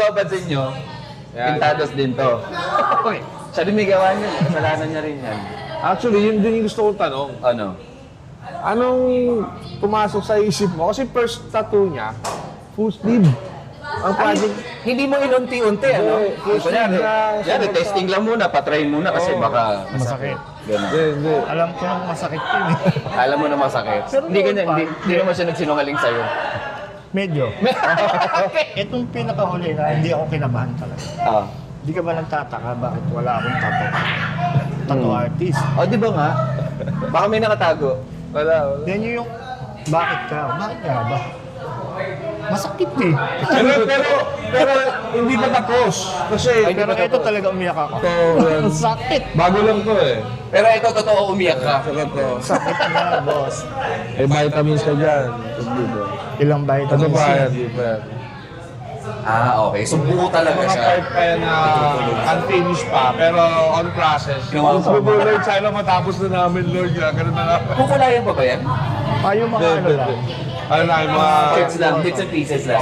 mapapansin nyo, pintados din to. Okay. Siya din may gawa niya. Kasalanan niya rin yan. Actually, yun din yung gusto kong tanong. Ano? Anong pumasok sa isip mo? Kasi first tattoo niya, full sleeve. Ang project, Hindi mo inunti-unti, ano? full sleeve na... Yan, testing lang muna, patry muna kasi baka Masakit. Ganun. Hindi. Alam ko nang masakit yun eh. Alam mo na masakit. Pero Hindi noon ganyan, pa, hindi naman siya nagsinungaling sa'yo. Medyo. Itong pinakahuli na hindi ako kinabahan talaga. Ah. Hindi ka ba nagtataka bakit wala akong tattoo artist? O, di ba nga? Baka may nakatago. Wala. Yan yung bakit ka? Bakit nga ba? Masakit eh. Pero hindi pa tapos. Kasi, Ay, Pero ito talaga umiyak ako. yan. Sakit. Bago lang to eh. Pero ito, totoo, umiyak ka. Sakit na, boss. Eh, vitamins ka dyan. Ilang Ano vitamins ba yan? C? Di ba yan? Ah, okay. So, buo talaga Mga siya. part pa yan na unfinished pa, pero on process. Gawa pa. Lord, sana matapos na namin, Lord. Ganun na lang. Kukulayan pa ba yan? Yung mga ano lang. Ano na, yung mga... Bits lang, bits and pieces lang.